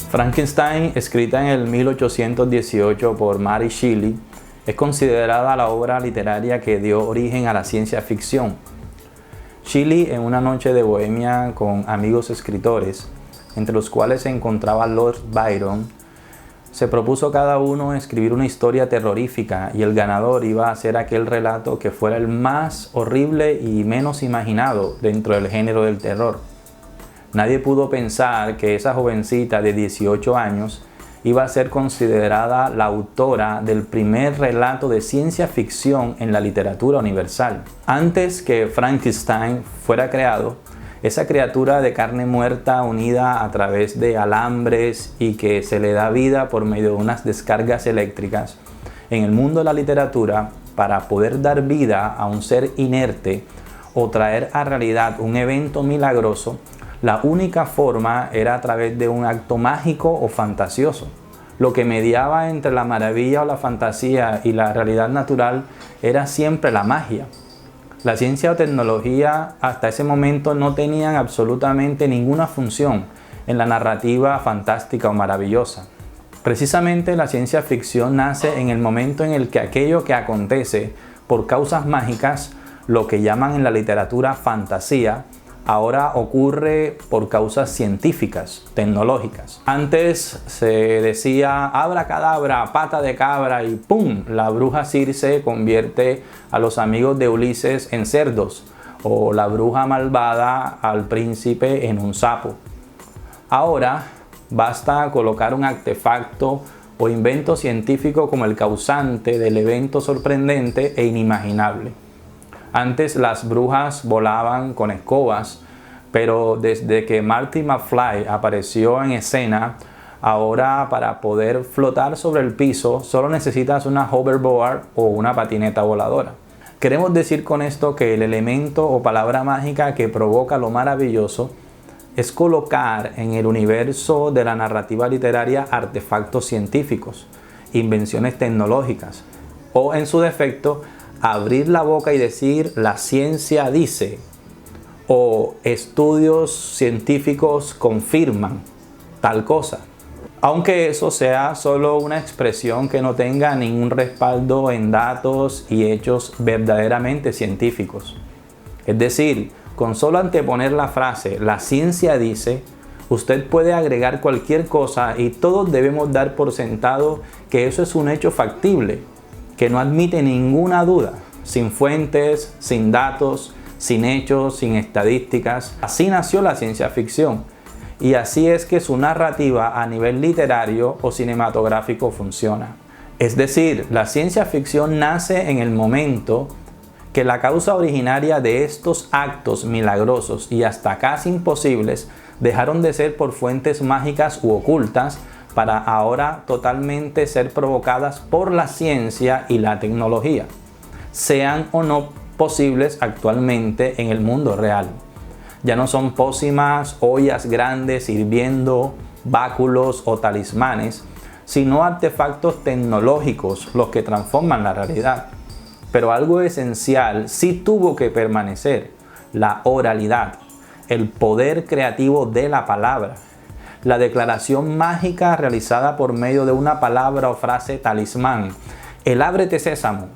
Frankenstein, escrita en el 1818 por Mary Shelley, es considerada la obra literaria que dio origen a la ciencia ficción. Shelley, en una noche de bohemia con amigos escritores, entre los cuales se encontraba Lord Byron, se propuso cada uno escribir una historia terrorífica y el ganador iba a ser aquel relato que fuera el más horrible y menos imaginado dentro del género del terror. Nadie pudo pensar que esa jovencita de 18 años iba a ser considerada la autora del primer relato de ciencia ficción en la literatura universal. Antes que Frankenstein fuera creado, esa criatura de carne muerta unida a través de alambres y que se le da vida por medio de unas descargas eléctricas, en el mundo de la literatura, para poder dar vida a un ser inerte o traer a realidad un evento milagroso, la única forma era a través de un acto mágico o fantasioso. Lo que mediaba entre la maravilla o la fantasía y la realidad natural era siempre la magia. La ciencia o tecnología hasta ese momento no tenían absolutamente ninguna función en la narrativa fantástica o maravillosa. Precisamente la ciencia ficción nace en el momento en el que aquello que acontece por causas mágicas, lo que llaman en la literatura fantasía, ahora ocurre por causas científicas, tecnológicas. Antes se decía abracadabra, pata de cabra y ¡pum! La bruja Circe convierte a los amigos de Ulises en cerdos o la bruja malvada al príncipe en un sapo. Ahora basta colocar un artefacto o invento científico como el causante del evento sorprendente e inimaginable. Antes las brujas volaban con escobas, pero desde que Marty McFly apareció en escena, ahora para poder flotar sobre el piso solo necesitas una hoverboard o una patineta voladora. Queremos decir con esto que el elemento o palabra mágica que provoca lo maravilloso es colocar en el universo de la narrativa literaria artefactos científicos, invenciones tecnológicas o en su defecto, abrir la boca y decir la ciencia dice o estudios científicos confirman tal cosa. Aunque eso sea solo una expresión que no tenga ningún respaldo en datos y hechos verdaderamente científicos. Es decir, con solo anteponer la frase la ciencia dice, usted puede agregar cualquier cosa y todos debemos dar por sentado que eso es un hecho factible, que no admite ninguna duda, sin fuentes, sin datos, sin hechos, sin estadísticas. Así nació la ciencia ficción y así es que su narrativa a nivel literario o cinematográfico funciona. Es decir, la ciencia ficción nace en el momento que la causa originaria de estos actos milagrosos y hasta casi imposibles dejaron de ser por fuentes mágicas u ocultas para ahora totalmente ser provocadas por la ciencia y la tecnología, sean o no posibles actualmente en el mundo real. Ya no son pócimas, ollas grandes hirviendo, báculos o talismanes, sino artefactos tecnológicos los que transforman la realidad. Pero algo esencial sí tuvo que permanecer: la oralidad, el poder creativo de la palabra. La declaración mágica realizada por medio de una palabra o frase talismán, el ábrete sésamo,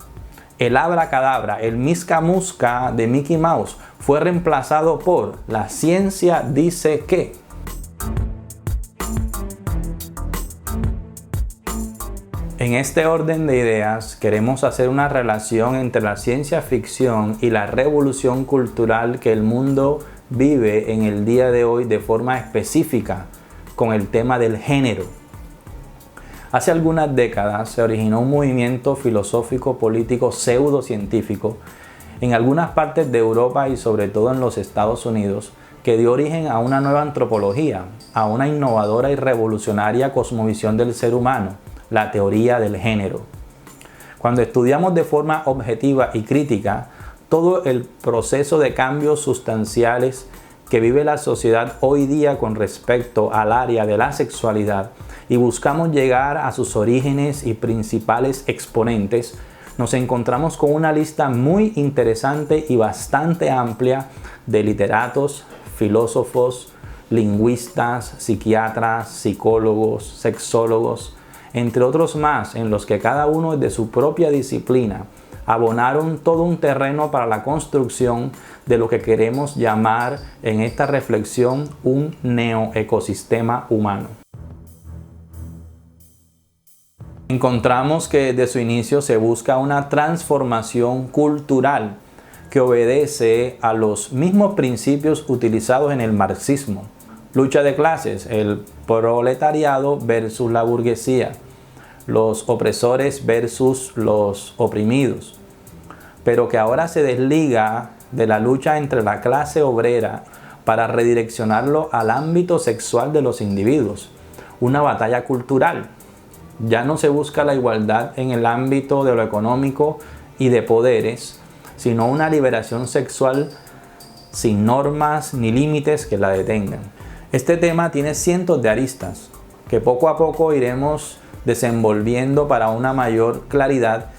el abracadabra, el misca musca de Mickey Mouse fue reemplazado por la ciencia dice que. En este orden de ideas queremos hacer una relación entre la ciencia ficción y la revolución cultural que el mundo vive en el día de hoy de forma específica con el tema del género. Hace algunas décadas se originó un movimiento filosófico político pseudocientífico en algunas partes de Europa y sobre todo en los Estados Unidos que dio origen a una nueva antropología, a una innovadora y revolucionaria cosmovisión del ser humano, la teoría del género. Cuando estudiamos de forma objetiva y crítica todo el proceso de cambios sustanciales que vive la sociedad hoy día con respecto al área de la sexualidad y buscamos llegar a sus orígenes y principales exponentes, nos encontramos con una lista muy interesante y bastante amplia de literatos, filósofos, lingüistas, psiquiatras, psicólogos, sexólogos, entre otros más, en los que cada uno de su propia disciplina abonaron todo un terreno para la construcción de lo que queremos llamar en esta reflexión un neoecosistema humano. Encontramos que desde su inicio se busca una transformación cultural que obedece a los mismos principios utilizados en el marxismo. Lucha de clases, el proletariado versus la burguesía, los opresores versus los oprimidos, pero que ahora se desliga de la lucha entre la clase obrera para redireccionarlo al ámbito sexual de los individuos, una batalla cultural. Ya no se busca la igualdad en el ámbito de lo económico y de poderes, sino una liberación sexual sin normas ni límites que la detengan. Este tema tiene cientos de aristas que poco a poco iremos desenvolviendo para una mayor claridad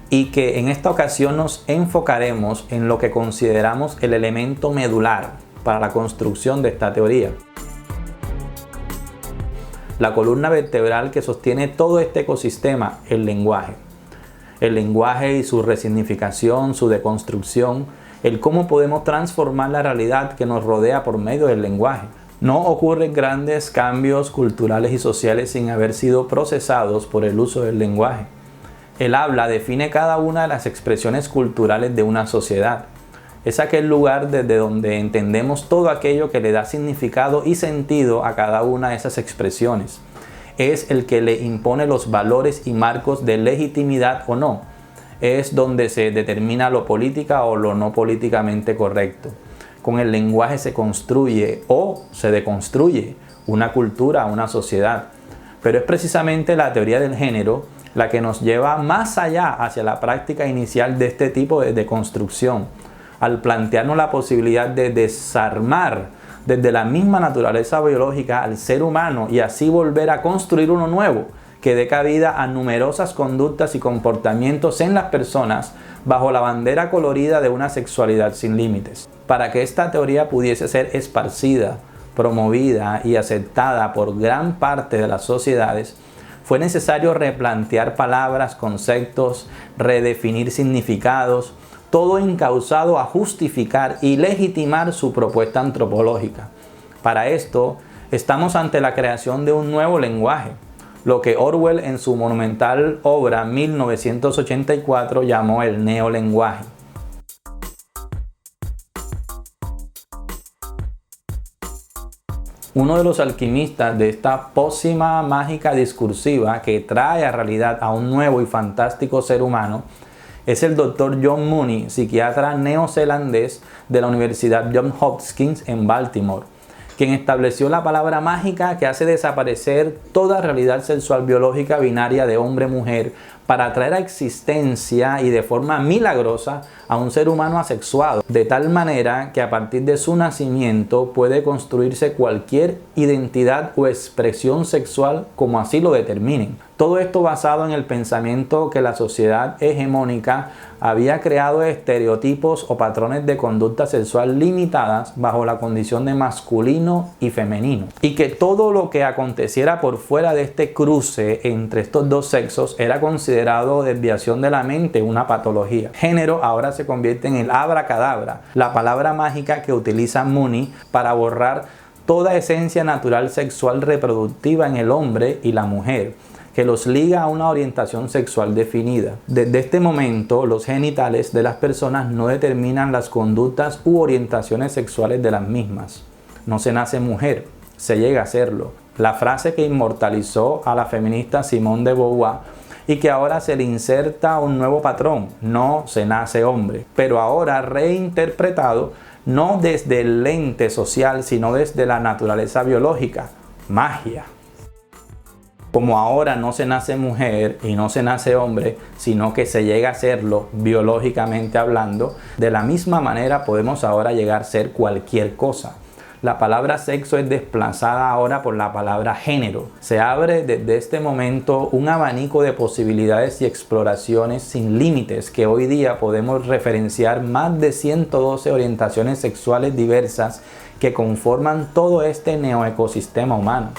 y que en esta ocasión nos enfocaremos en lo que consideramos el elemento medular para la construcción de esta teoría. La columna vertebral que sostiene todo este ecosistema, el lenguaje. El lenguaje y su resignificación, su deconstrucción, el cómo podemos transformar la realidad que nos rodea por medio del lenguaje. No ocurren grandes cambios culturales y sociales sin haber sido procesados por el uso del lenguaje. El habla define cada una de las expresiones culturales de una sociedad. Es aquel lugar desde donde entendemos todo aquello que le da significado y sentido a cada una de esas expresiones. Es el que le impone los valores y marcos de legitimidad o no. Es donde se determina lo política o lo no políticamente correcto. Con el lenguaje se construye o se deconstruye una cultura, una sociedad. Pero es precisamente la teoría del género la que nos lleva más allá hacia la práctica inicial de este tipo de construcción, al plantearnos la posibilidad de desarmar desde la misma naturaleza biológica al ser humano y así volver a construir uno nuevo que dé cabida a numerosas conductas y comportamientos en las personas bajo la bandera colorida de una sexualidad sin límites. Para que esta teoría pudiese ser esparcida, promovida y aceptada por gran parte de las sociedades, fue necesario replantear palabras, conceptos, redefinir significados, todo encauzado a justificar y legitimar su propuesta antropológica. Para esto, estamos ante la creación de un nuevo lenguaje, lo que Orwell en su monumental obra 1984 llamó el neolenguaje. Uno de los alquimistas de esta pócima mágica discursiva que trae a realidad a un nuevo y fantástico ser humano es el Dr. John Mooney, psiquiatra neozelandés de la Universidad Johns Hopkins en Baltimore, quien estableció la palabra mágica que hace desaparecer toda realidad sexual biológica binaria de hombre-mujer para traer a existencia y de forma milagrosa a un ser humano asexuado, de tal manera que a partir de su nacimiento puede construirse cualquier identidad o expresión sexual como así lo determinen. Todo esto basado en el pensamiento que la sociedad hegemónica había creado estereotipos o patrones de conducta sexual limitadas bajo la condición de masculino y femenino, y que todo lo que aconteciera por fuera de este cruce entre estos dos sexos era considerado desviación de la mente, una patología. Género ahora se convierte en el abracadabra, la palabra mágica que utiliza Mooney para borrar toda esencia natural sexual reproductiva en el hombre y la mujer, que los liga a una orientación sexual definida. Desde este momento, los genitales de las personas no determinan las conductas u orientaciones sexuales de las mismas. No se nace mujer, se llega a serlo. La frase que inmortalizó a la feminista Simone de Beauvoir y que ahora se le inserta un nuevo patrón: no se nace hombre, pero ahora reinterpretado no desde el lente social, sino desde la naturaleza biológica, magia. Como ahora no se nace mujer y no se nace hombre, sino que se llega a serlo biológicamente hablando, de la misma manera podemos ahora llegar a ser cualquier cosa. La palabra sexo es desplazada ahora por la palabra género. Se abre desde este momento un abanico de posibilidades y exploraciones sin límites que hoy día podemos referenciar más de 112 orientaciones sexuales diversas que conforman todo este neoecosistema humano.